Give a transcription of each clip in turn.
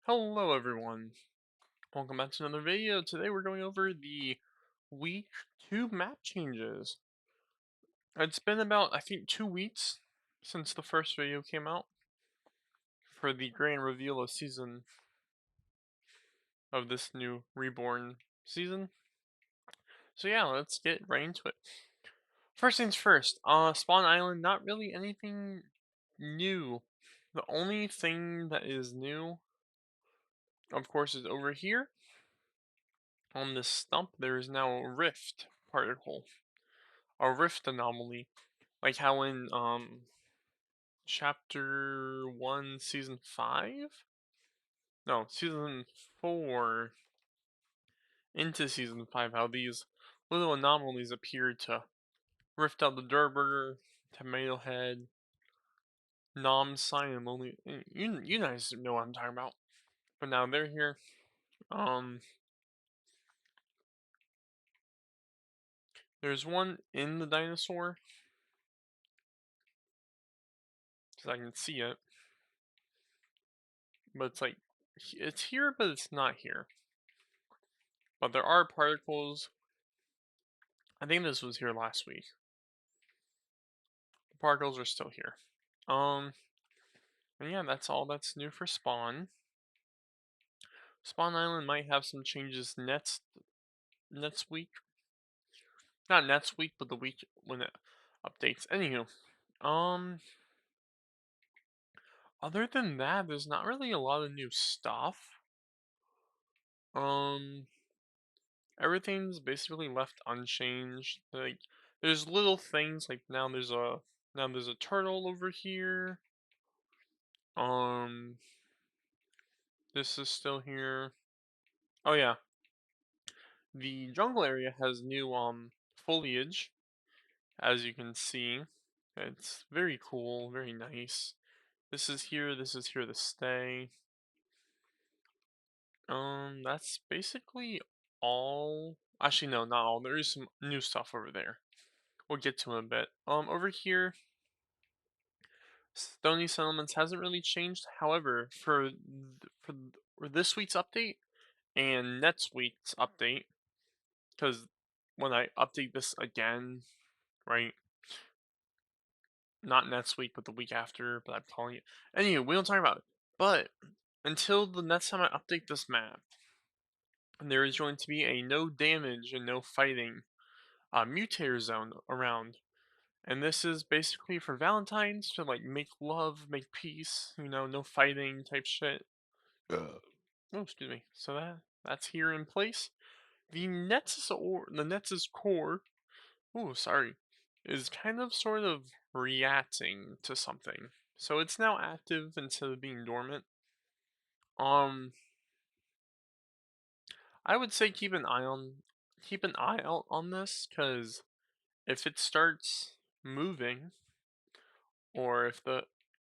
Hello everyone, welcome back to another video. Today we're going over the week 2 map changes. It's been about, I think, 2 weeks since the first video came out for the grand reveal of this new Reborn season. So yeah, let's get right into it. First things first, Spawn Island, not really anything new. The only thing that is new, of course, is over here. On this stump, there is now a rift particle. A rift anomaly, like how in chapter 1 season 5, no, season 4 into season 5, how these little anomalies appeared to rift out the Durburger, Tomato Head, Nom Sign, only you guys know what I'm talking about. But now they're here. There's one in the dinosaur, because I can see it, but it's like it's here, but it's not here. But there are particles. I think this was here last week. The particles are still here. And yeah, that's all that's new for Spawn. Spawn Island might have some changes next week. Not next week, but the week when it updates. Anywho, other than that, there's not really a lot of new stuff. Everything's basically left unchanged. Like, there's little things like now there's a turtle over here. This is still here. Oh yeah, the jungle area has new foliage, as you can see. It's very cool, very nice. This is here to stay. That's basically all. Actually, no, not all. There is some new stuff over there. We'll get to in a bit. Over here, Stony Settlements hasn't really changed. However, for this week's update and next week's update, because when I update this again, right? Not next week, but the week after, but I'm calling it. Anyway, we don't talk about it. But until the next time I update this map, there is going to be a no damage and no fighting mutator zone around. And this is basically for Valentines to like make love, make peace, no fighting type shit. Oh, excuse me. So that's here in place. The Nexus core, oh sorry, is kind of sort of reacting to something. So it's now active instead of being dormant. Um I would say keep an eye out on this, because if it starts moving, or if the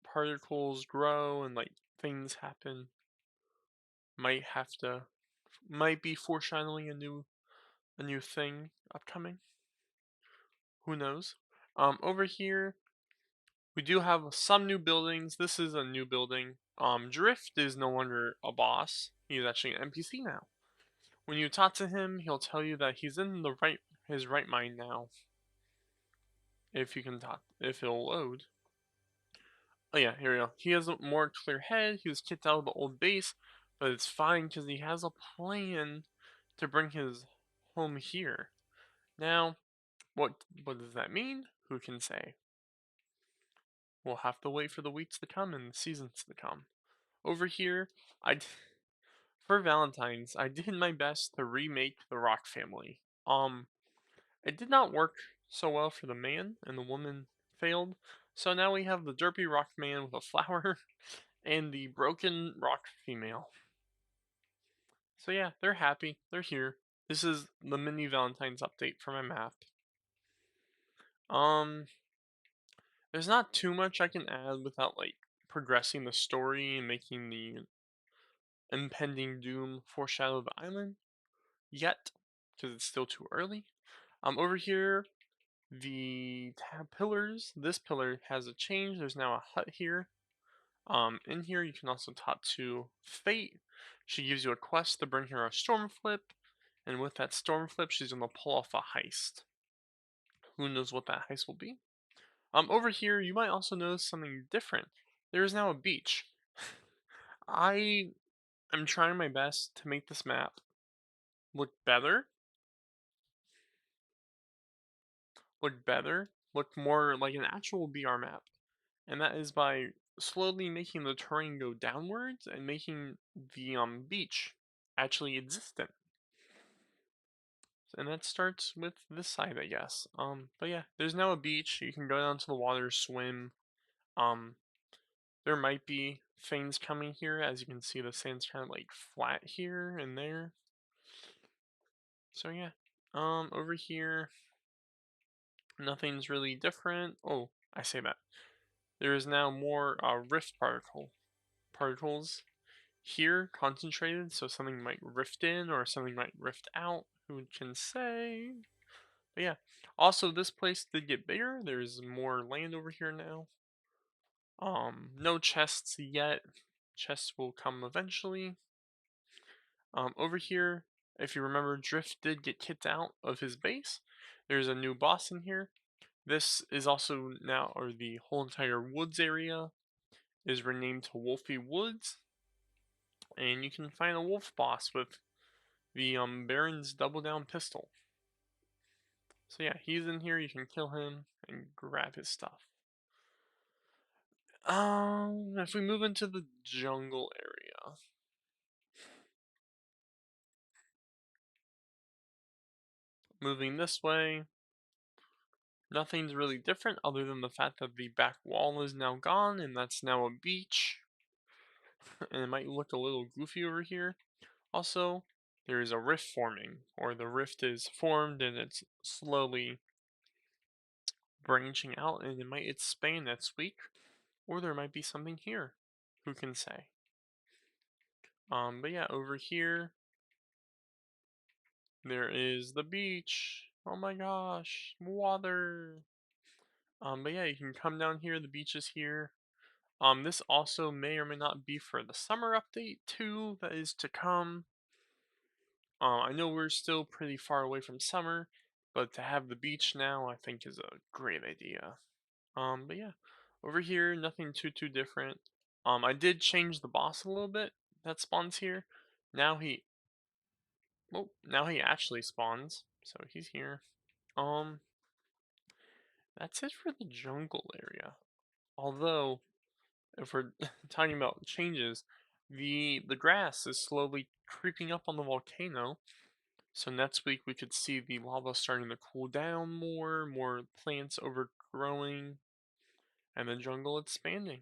particles grow and like things happen, might be foreshadowing a new thing upcoming. Who knows? Over here we do have some new buildings. This is a new building. Drift is no longer a boss. He's actually an NPC now. When you talk to him, he'll tell you that he's in his right mind now. If it'll load. Oh yeah, here we go. He has a more clear head. He was kicked out of the old base, but it's fine because he has a plan to bring his home here. Now, what does that mean? Who can say? We'll have to wait for the weeks to come and the seasons to come. Over here, for Valentine's, I did my best to remake the Rock family. It did not work so well for the man, and the woman failed. So now we have the derpy rock man with a flower and the broken rock female. So yeah, they're happy. They're here. This is the mini Valentine's update for my map. Um, there's not too much I can add without like progressing the story and making the impending doom foreshadow the island yet, because it's still too early. Over here, the pillars. This pillar has a change. There's now a hut here. In here you can also talk to Fate. She gives you a quest to bring her a storm flip, and with that storm flip, she's gonna pull off a heist. Who knows what that heist will be? Over here, you might also notice something different. There is now a beach. I am trying my best to make this map look better, look more like an actual BR map, and that is by slowly making the terrain go downwards and making the beach actually existent. And that starts with this side, I guess. But yeah, there's now a beach. You can go down to the water, swim. Um, there might be things coming here. As you can see, the sand's kind of like flat here and there. So yeah, over here, nothing's really different. Oh, I say that. There is now more rift particles here concentrated, so something might rift in or something might rift out. Who can say? But yeah, also this place did get bigger. There's more land over here now. No chests yet. Chests will come eventually. Over here, if you remember, Drift did get kicked out of his base. There's a new boss in here. This is also now, or the whole entire woods area is renamed to Wolfy Woods. And you can find a wolf boss with the Baron's double down pistol. So yeah, he's in here. You can kill him and grab his stuff. If we move into the jungle area, moving this way, nothing's really different other than the fact that the back wall is now gone and that's now a beach. And it might look a little goofy over here. Also, there is a rift forming, or the rift is formed and it's slowly branching out and it might expand next week. Or there might be something here. Who can say? But yeah, over here, there is the beach. Oh my gosh, water. But yeah, you can come down here. The beach is here. This also may or may not be for the summer update too. That is to come. I know we're still pretty far away from summer, but to have the beach now, I think is a great idea. But yeah, over here, nothing too different. I did change the boss a little bit that spawns here. Now he, oh, now he actually spawns, so he's here. Um, that's it for the jungle area. Although, if we're talking about changes, the grass is slowly creeping up on the volcano. So next week we could see the lava starting to cool down more plants overgrowing, and the jungle expanding.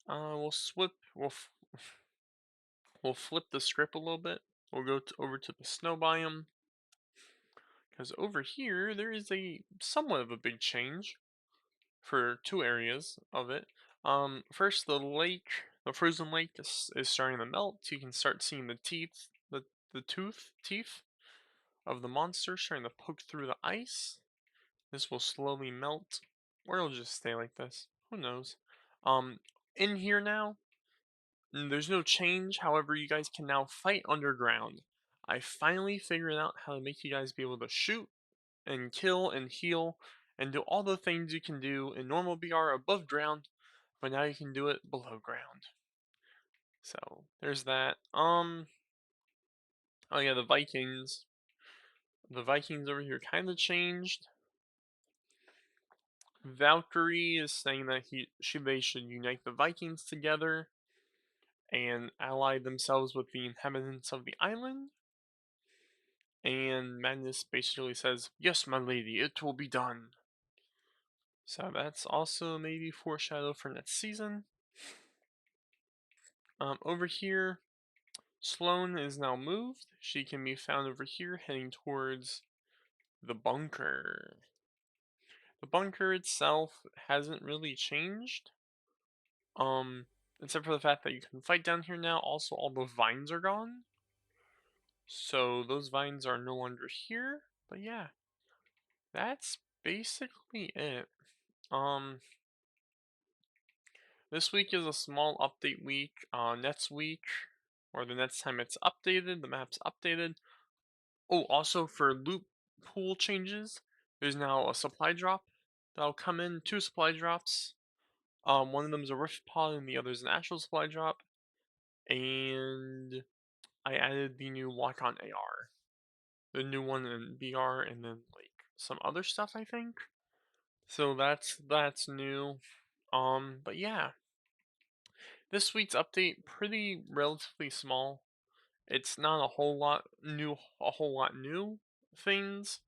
We'll swip. We'll flip the script a little bit. We'll go over to the snow biome, because over here there is a somewhat of a big change for two areas of it. First, the frozen lake is starting to melt. You can start seeing the teeth, the teeth of the monster starting to poke through the ice. This will slowly melt, or it'll just stay like this. Who knows? Um, in here now, there's no change. However, you guys can now fight underground. I finally figured out how to make you guys be able to shoot and kill and heal and do all the things you can do in normal BR above ground, but now you can do it below ground. So there's that. Oh yeah, the Vikings. The Vikings over here kind of changed. Valkyrie is saying that they should unite the Vikings together and ally themselves with the inhabitants of the island. And Magnus basically says, "Yes, my lady, it will be done." So that's also maybe foreshadow for next season. Over here, Sloane is now moved. She can be found over here heading towards the bunker. The bunker itself hasn't really changed. Except for the fact that you can fight down here now. Also, all the vines are gone. So those vines are no longer here. But yeah, that's basically it. Um, This week is a small update week. Next week, or the next time it's updated, the map's updated. Oh, also for loot pool changes, there's now a supply drop that'll come in. Two supply drops. One of them is a rift pod, and the other is an actual supply drop. And I added the new lock on AR, the new one in BR, and then like some other stuff I think. So that's new. But yeah, this week's update pretty relatively small. It's not a whole lot new things.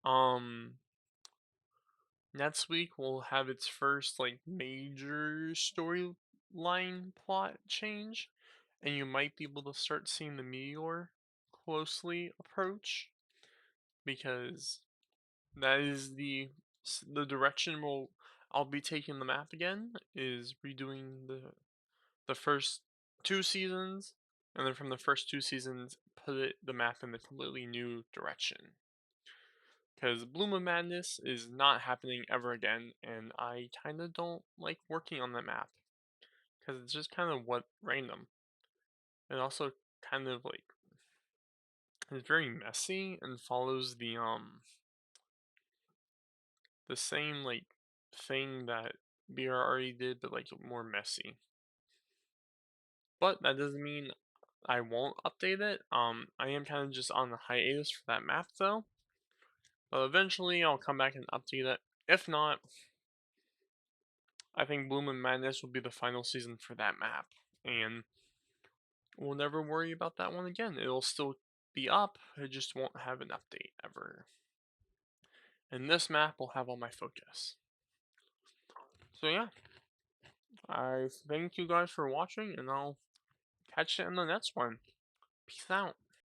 Um, Next week will have its first like major storyline plot change, and you might be able to start seeing the meteor closely approach because that is the direction I'll be taking the map again is redoing the first two seasons, and then from the first two seasons put the map in a completely new direction. Because Bloom of Madness is not happening ever again, and I kind of don't like working on the map because it's just kind of what random. It also kind of like is very messy and follows the same like thing that BR already did, but like more messy. But that doesn't mean I won't update it. I am kind of just on the hiatus for that map though. But eventually I'll come back and update it. If not, I think Bloom and Madness will be the final season for that map. And we'll never worry about that one again. It'll still be up, it just won't have an update ever. And this map will have all my focus. So yeah, I thank you guys for watching, and I'll catch you in the next one. Peace out.